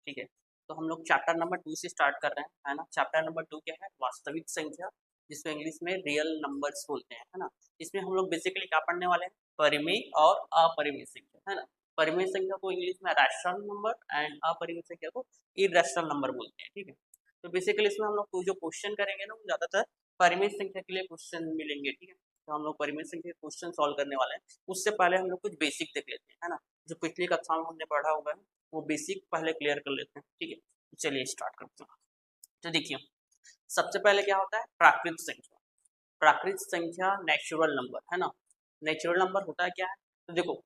ठीक है। तो हम लोग चैप्टर नंबर 2 से स्टार्ट कर रहे हैं, है ना। चैप्टर नंबर 2 क्या है? वास्तविक संख्या, जिसको इंग्लिश में रियल नंबर्स बोलते हैं, है ना। इसमें हम लोग बेसिकली क्या पढ़ने वाले हैं? परिमेय और अपरिमेय संख्या, है ना। परिमेय संख्या को इंग्लिश में रैशनल नंबर एंड अपरिमेय संख्या को इरैशनल नंबर बोलते हैं, ठीक है। तो बेसिकली इसमें हम लोग जो क्वेश्चन करेंगे ना, वो ज्यादातर परिमेय संख्या के लिए क्वेश्चन मिलेंगे, ठीक है। तो हम लोग परिमेय संख्या के क्वेश्चन सॉल्व करने वाले हैं। उससे पहले हम लोग कुछ बेसिक देख लेते हैं, है ना। जो पिछली कक्षा में हमने पढ़ा होगा वो बेसिक पहले क्लियर कर लेते हैं, ठीक है। तो चलिए स्टार्ट करते हैं। तो देखिए, सबसे पहले क्या होता है? प्राकृत संख्या। प्राकृत संख्या नेचुरल नंबर, है ना। नेचुरल नंबर होता है क्या है? तो देखो,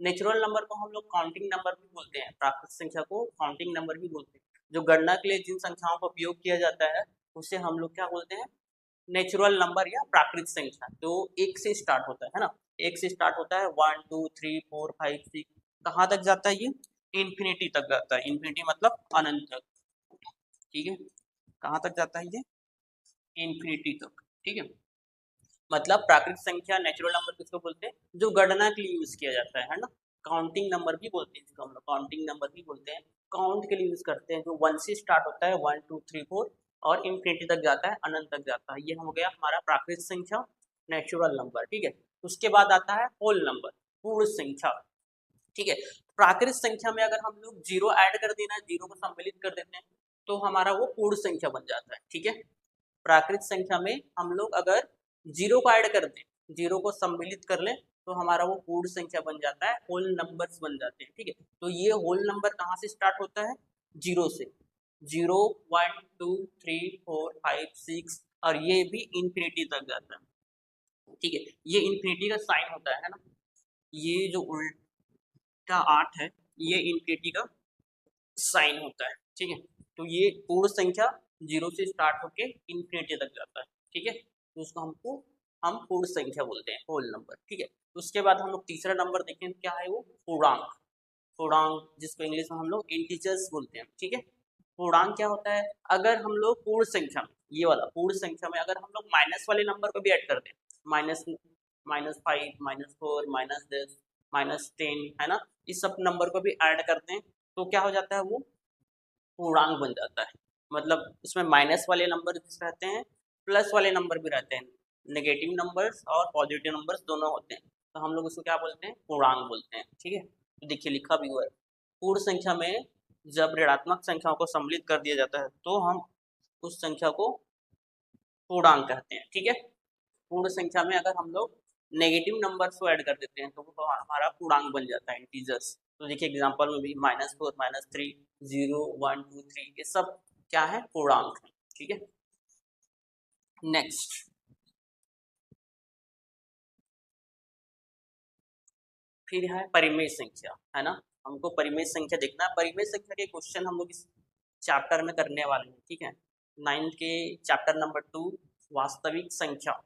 नेचुरल नंबर को हम लोग काउंटिंग नंबर भी बोलते हैं, प्राकृत संख्या को काउंटिंग नंबर भी बोलते हैं। जो गणना के लिए जिन संख्याओं का उपयोग किया जाता है उसे हम लोग क्या बोलते हैं? नेचुरल नंबर या प्राकृत संख्या। तो एक से स्टार्ट होता है ना। एक से स्टार्ट होता है, 1 2 3 4 5 6, कहाँ तक जाता है ये? इन्फिनिटी तक जाता है। इन्फिनिटी मतलब अनंत तक, ठीक है। कहाँ तक जाता है ये? इन्फिनिटी तक, ठीक है। मतलब प्राकृतिक संख्या नेचुरल नंबर किसको बोलते हैं? जो गणना के लिए यूज किया जाता है ना। काउंटिंग नंबर भी बोलते हैं इसको हम लोग, काउंटिंग नंबर भी बोलते हैं। काउंट के लिए यूज करते हैं, जो 1 से स्टार्ट होता है, 1 2 3 4 और इन्फिनिटी तक जाता है, अनंत तक जाता है। ये हो गया हमारा प्राकृतिक संख्या नेचुरल नंबर, ठीक है। उसके बाद आता है होल नंबर, पूर्ण संख्या, ठीक है। प्राकृतिक संख्या में अगर हम लोग जीरो ऐड कर देना, जीरो को सम्मिलित कर देते हैं, तो हमारा वो पूर्ण संख्या बन जाता है, ठीक है। प्राकृतिक संख्या में हम लोग अगर जीरो को ऐड कर दें, जीरो को सम्मिलित कर लें, तो हमारा वो पूर्ण संख्या बन जाता है, होल नंबर्स बन जाते हैं, ठीक है। तो ये होल नंबर कहाँ से स्टार्ट होता है? जीरो से। जीरो, 1 2 3 4 5 6 और ये भी इन्फिनिटी तक जाता है, ठीक है। ये इन्फिनिटी का साइन होता है ना। ये जो उल्टा 8 है, ये इन्फिनिटी का साइन होता है, ठीक है। तो ये पूर्ण संख्या जीरो से स्टार्ट होके इन्फिनिटी तक जाता है, ठीक है। तो उसको हम पूर्ण संख्या बोलते हैं, होल नंबर, ठीक है। तो उसके बाद हम लोग तीसरा नंबर देखें, क्या है वो? पूर्णांक। पूर्णांक, जिसको इंग्लिश में हम लोग इंटीजर्स बोलते हैं, ठीक है। पूर्णांक क्या होता है? अगर हम लोग पूर्ण संख्या में, ये वाला पूर्ण संख्या में अगर हम लोग माइनस वाले नंबर को भी ऐड कर दें, माइनस -5 -4 -10 -10, है ना, इस सब नंबर को भी ऐड करते हैं, तो क्या हो जाता है? वो पूर्णांक बन जाता है। मतलब इसमें माइनस वाले नंबर रहते हैं, प्लस वाले नंबर भी रहते हैं। नेगेटिव नंबर्स और पॉजिटिव नंबर्स दोनों होते हैं। तो हम लोग उसको क्या बोलते हैं? पूर्णांक बोलते हैं, ठीक है। तो देखिए लिखा भी हुआ है, पूर्ण संख्या में जब ऋणात्मक संख्याओं को सम्मिलित कर दिया जाता है तो हम उस संख्या को पूर्णांक कहते हैं, ठीक है। पूर्ण संख्या में अगर हम लोग नेगेटिव नंबर्स को ऐड कर देते हैं तो वो हमारा पूर्णांक बन जाता है, इंटीजर्स। तो देखिए एग्जांपल में भी -4 -3 0 1 2 3, ये सब क्या है? पूर्णांक है, ठीक है। नेक्स्ट, फिर है परिमेय संख्या, है ना। हमको परिमेय संख्या देखना है। परिमेय संख्या के क्वेश्चन हम लोग इस चैप्टर में करने वाले हैं, ठीक है। 9th के चैप्टर नंबर 2 वास्तविक संख्या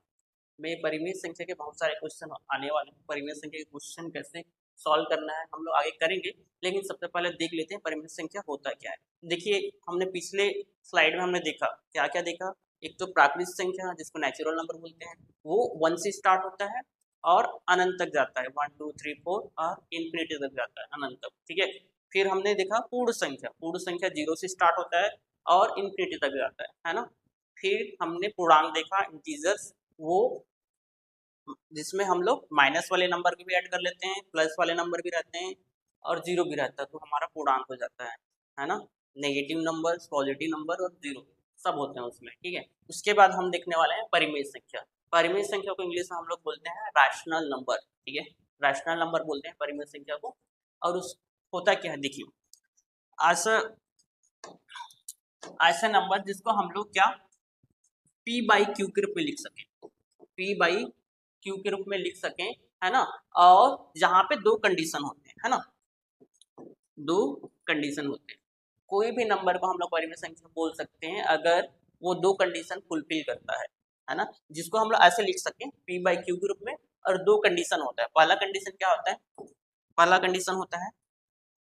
में परिमेय संख्या के बहुत सारे क्वेश्चन आने वाले हैं। परिमेय संख्या के क्वेश्चन कैसे सॉल्व करना है हम लोग आगे करेंगे, लेकिन सबसे पहले देख लेते हैं परिमेय संख्या होता क्या है। देखिए, हमने पिछले स्लाइड में हमने देखा, क्या क्या देखा? एक तो प्राकृतिक संख्या, जिसको नेचुरल नंबर बोलते हैं, वो 1 से स्टार्ट होता है और अनंत तक जाता है, 1 2 3 4 और इन्फिनिटी तक जाता है, अनंत तक, ठीक है। फिर हमने देखा पूर्ण संख्या। पूर्ण संख्या 0 से स्टार्ट होता है और इन्फिनिटी तक जाता है ना। फिर हमने पूर्णांक देखा, इंटीजर्स, वो जिसमें हम लोग माइनस वाले नंबर भी ऐड कर लेते हैं, प्लस वाले नंबर भी रहते हैं और जीरो भी रहता है, तो हमारा पूर्णांक हो जाता है ना। नेगेटिव नंबर, पॉजिटिव नंबर और जीरो सब होते हैं उसमें, ठीक है। उसके बाद हम देखने वाले हैं परिमेय संख्या। परिमेय संख्या को इंग्लिश में हम लोग बोलते हैं रैशनल नंबर, ठीक है। रैशनल नंबर बोलते हैं परिमेय संख्या को। और उस होता क्या है, देखिए, ऐसा ऐसा नंबर जिसको हम लोग क्या p/q के रूप में लिख सकें, p/q के रूप में लिख सकें, है ना। और जहां पे दो कंडीशन होते हैं, है ना, दो कंडीशन होते हैं। कोई भी नंबर को हम लोग परिमेय संख्या बोल सकते हैं अगर वो दो कंडीशन फुलफिल करता है ना। जिसको हम लोग ऐसे लिख सकें p/q के रूप में, और दो कंडीशन होता है। पहला कंडीशन क्या होता है? पहला कंडीशन होता है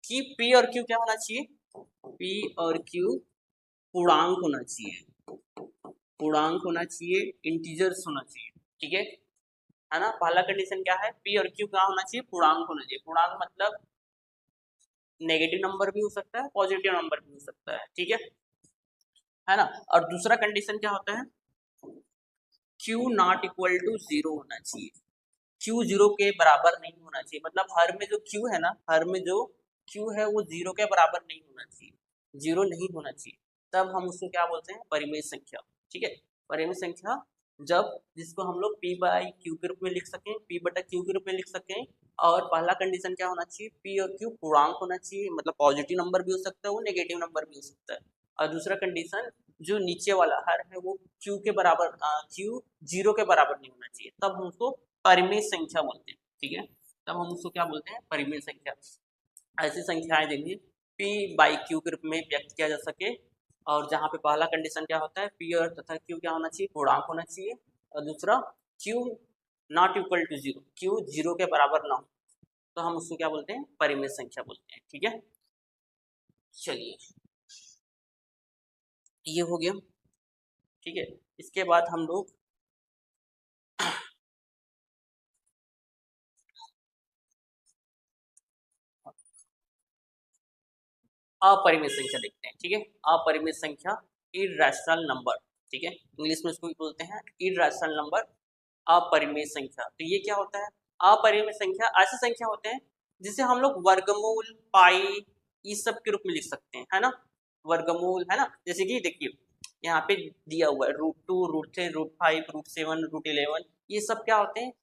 कि p और q क्या होना चाहिए? p और q पूर्णांक होना चाहिए, पूर्णांक होना चाहिए, इंटीजर्स होना चाहिए, ठीक है ना। पहला कंडीशन क्या है? p और q क्या होना चाहिए? पूर्णांक होना चाहिए। पूर्णांक मतलब नेगेटिव नंबर भी हो सकता है, पॉजिटिव नंबर भी हो सकता है, ठीक है ना। और दूसरा कंडीशन क्या होता है, Q not equal to zero होना चाहिए, क्यू जीरो के बराबर नहीं होना चाहिए, मतलब हर में जो क्यू है ना, हर में जो क्यू है वो जीरो के बराबर नहीं होना चाहिए, जीरो नहीं होना चाहिए, तब हम उसको क्या बोलते हैं, परिमेय संख्या, ठीक है। परिमेय संख्या जब जिसको हम लोग पी बाई क्यू के रूप में लिख सकें, पी बटा क्यू के रूप में लिख सकें, और पहला कंडीशन क्या होना चाहिए, पी और क्यू पूर्णांक होना चाहिए, मतलब पॉजिटिव नंबर भी हो सकता है, वो नेगेटिव नंबर भी हो सकता है। और दूसरा कंडीशन जो नीचे वाला हर है वो क्यू के बराबर, क्यू जीरो के बराबर नहीं होना चाहिए, तब हम उसको परिमेय संख्या बोलते हैं, ठीक है। तब हम उसको क्या बोलते हैं, परिमेय संख्या। ऐसी संख्याएं देंगे पी बाई क्यू के रूप में व्यक्त किया जा सके, और जहाँ पे पहला कंडीशन क्या होता है, पी और तथा क्यू क्या होना चाहिए, पूर्णांक होना चाहिए, और दूसरा Q not equal to zero, Q zero के बराबर ना हो, तो हम उसको क्या बोलते हैं, परिमेय संख्या बोलते हैं, ठीक है। चलिए ये हो गया, ठीक है। इसके बाद हम लोग अपरिमेय संख्या देखते हैं, ठीक है। अपरिमेय संख्या, इरैशनल नंबर, ठीक है, इंग्लिश में इसको बोलते हैं इरैशनल नंबर, अपरिमेय संख्या। तो ये क्या होता है, अपरिमेय संख्या ऐसी संख्या होते हैं जिसे हम लोग वर्गमूल, पाई, इस सब के रूप में लिख सकते हैं, है ना, वर्गमूल, है ना। जैसे कि देखिए यहाँ पे दिया हुआ है √2, √3, √5, √7, √11, ये सब क्या होते हैं,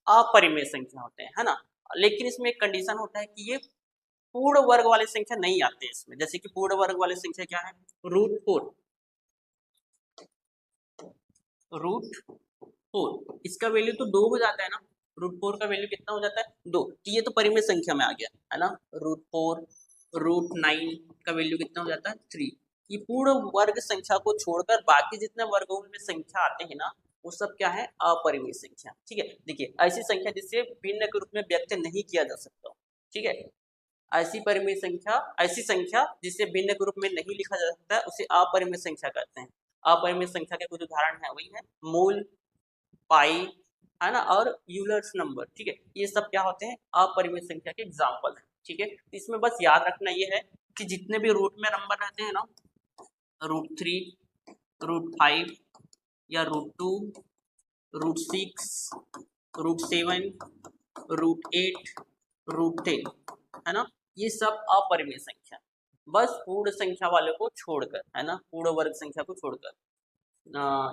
अपरिमेय संख्या होते हैं, है ना। लेकिन इसमें एक कंडीशन होता है कि ये पूर्ण वर्ग वाले संख्या नहीं आते हैं इसमें। जैसे कि पूर्ण वर्ग वाले संख्या क्या है, √4, √4, इसका वैल्यू तो 2 हो जाता है ना, √4 का वैल्यू कितना हो जाता है, 2, तो ये तो परिमेय संख्या में आ गया, है ना। √4, √9 का वैल्यू कितना हो जाता है, 3। ये पूर्ण वर्ग संख्या को छोड़कर बाकी जितने वर्गों में संख्या आते हैं ना, वो सब क्या है, अपरिमेय संख्या, ठीक है। देखिए ऐसी संख्या जिसे भिन्न के रूप में व्यक्त नहीं किया जा सकता, ठीक है। ऐसी परिमेय संख्या, ऐसी संख्या जिसे भिन्न के रूप में नहीं लिखा जा सकता है, उसे अपरिमेय संख्या कहते हैं। अपरिमेय संख्या के कुछ उदाहरण है, वही है मूल, पाई, है ना, और यूलर्स नंबर, ठीक है। ये सब क्या होते हैं, अपरिमेय संख्या के एग्जाम्पल है, ठीक है। इसमें बस याद रखना ये है कि जितने भी रूट में नंबर रहते हैं ना, √3, √5 या √2, √6, √7, √8, √10, है ना, ये सब अपरिमेय संख्या, बस पूर्ण संख्या वाले को छोड़कर, है ना, पूर्ण वर्ग संख्या को छोड़कर।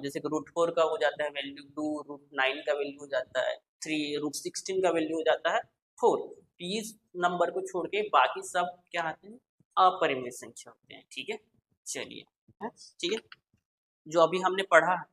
जैसे कि √4 का हो जाता है वैल्यू 2, √9 का वैल्यू हो जाता है 3, √16 का वैल्यू हो जाता है 4, इस नंबर को छोड़ के बाकी सब क्या आते हैं, अपरिमेय संख्या होते हैं, ठीक है। चलिए, ठीक है, जो अभी हमने पढ़ा है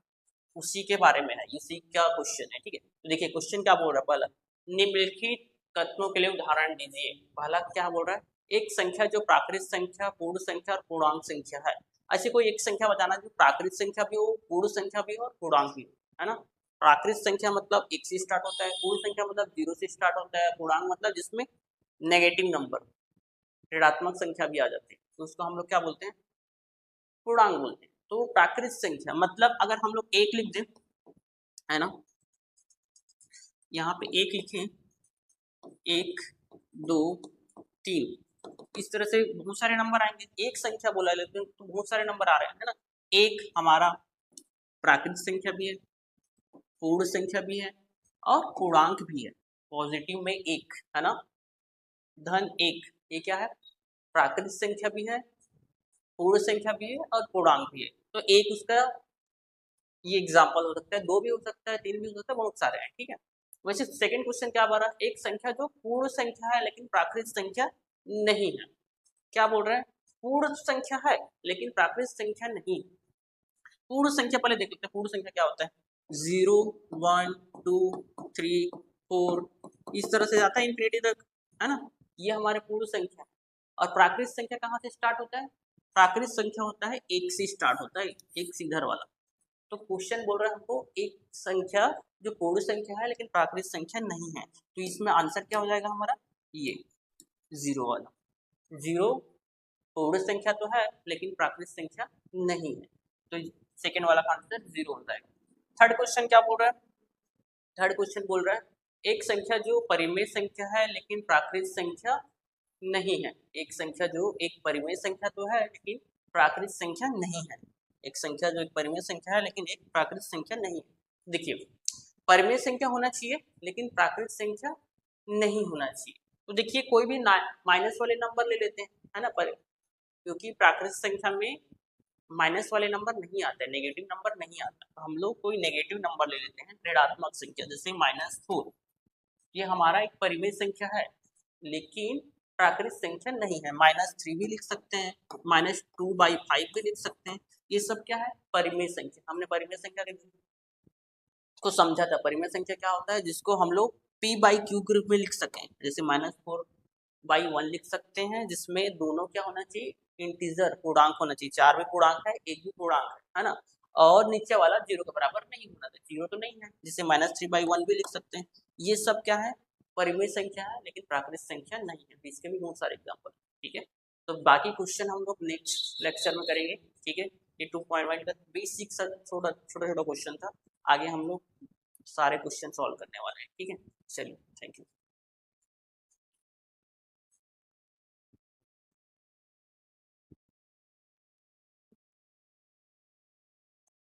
उसी के बारे में है, इसी का क्वेश्चन है, ठीक है। तो देखिए क्वेश्चन क्या बोल रहा है, पहला निम्नलिखित तत्वों के लिए उदाहरण दीजिए। पहला क्या बोल रहा है, एक संख्या जो प्राकृत संख्या, पूर्ण संख्या और पूर्णांक संख्या है। ऐसी कोई एक संख्या बताना जो प्राकृत संख्या भी हो, पूर्ण संख्या भी हो और पूर्णांक भी हो, है ना। प्राकृत संख्या मतलब 1 से स्टार्ट होता है, पूर्ण संख्या मतलब 0 से स्टार्ट होता है, पूर्णांक मतलब जिसमें नेगेटिव नंबर, ऋणात्मक संख्या भी आ जाती है, तो उसको हम लोग क्या बोलते हैं, पूर्णांक बोलते हैं। तो प्राकृत संख्या मतलब अगर हम लोग एक लिख दें, है ना, यहाँ पे एक लिखें, 1, 2, 3, इस तरह से बहुत सारे नंबर आएंगे, एक संख्या बोला लेकिन तो बहुत सारे नंबर आ रहे हैं, है ना। एक हमारा प्राकृत संख्या भी है, पूर्ण संख्या भी है और पूर्णांक भी है, पॉजिटिव में एक, है ना, धन एक, ये क्या है, प्राकृत संख्या भी है, पूर्ण संख्या भी है और पूर्णांक भी है, तो एक उसका ये एग्जाम्पल हो सकता है, 2 भी हो सकता है, 3 भी हो सकता है, बहुत सारे हैं, ठीक है। वैसे सेकंड क्वेश्चन क्या बोल रहा है, एक संख्या जो पूर्ण संख्या है लेकिन प्राकृत संख्या नहीं है, क्या बोल रहे हैं, पूर्ण संख्या है लेकिन प्राकृत संख्या नहीं। पूर्ण संख्या पहले देख लेते हैं, पूर्ण संख्या क्या होता है, 0, 1, 2, 3, 4, इस तरह से जाता है इंफिनिटी तक, है ना, ये हमारे पूर्ण संख्या। और प्राकृत संख्या कहाँ से स्टार्ट होता है, प्राकृत संख्या होता है 1 से स्टार्ट होता है, एक सीधर वाला। तो क्वेश्चन बोल रहा है हमको एक संख्या जो पूर्ण संख्या है लेकिन प्राकृत संख्या नहीं है, तो इसमें आंसर क्या हो जाएगा हमारा, ये 0 वाला, 0 पूर्ण संख्या तो है लेकिन प्राकृत संख्या नहीं है, तो सेकेंड वाला का आंसर 0 हो जाएगा। थर्ड क्वेश्चन क्या बोल रहा है, थर्ड क्वेश्चन बोल रहा है एक संख्या जो परिमेय संख्या है लेकिन प्राकृत संख्या नहीं है। एक संख्या जो एक परिमेय संख्या तो है लेकिन प्राकृत संख्या नहीं है। एक संख्या जो एक परिमेय संख्या है लेकिन एक प्राकृत संख्या नहीं है। देखिए, परिमेय संख्या होना चाहिए लेकिन प्राकृत संख्या नहीं होना चाहिए। तो देखिए कोई भी माइनस वाले नंबर ले लेते हैं, है ना, पर क्योंकि प्राकृत संख्या में माइनस वाले नंबर नहीं आते, नेगेटिव नंबर नहीं आता, तो हम लोग कोई नेगेटिव नंबर ले लेते हैं, ऋणात्मक संख्या, जैसे -4। ये हमारा एक परिमेय संख्या है लेकिन प्राकृत संख्या नहीं है। -3 भी लिख सकते हैं, -2/5 भी लिख सकते हैं। ये सब क्या है? परिमेय संख्या। हमने परिमेय संख्या को समझा था। परिमेय संख्या क्या होता है? जिसको हम लोग p/q के रूप में लिख सकें। जैसे -4/1 लिख सकते हैं, जिसमें दोनों क्या होना चाहिए? इंटीजर, पूर्णांक होना चाहिए। 4 भी पूर्णांक है, 1 भी पूर्णांक है ना। और नीचे वाला 0 के बराबर नहीं होना चाहिए, 0 तो नहीं है, जिसे -3/1 भी लिख सकते हैं। ये सब क्या है? परिमेय संख्या है लेकिन प्राकृत संख्या नहीं है। इसके भी बहुत सारे एग्जाम्पल, ठीक है। तो बाकी क्वेश्चन हम लोग नेक्स्ट लेक्चर में करेंगे, ठीक है। ये 2.1 का बेसिक सा छोटा छोटा क्वेश्चन था। आगे हम लोग सारे क्वेश्चन सॉल्व करने वाले हैं, ठीक है। चलिए, थैंक यू।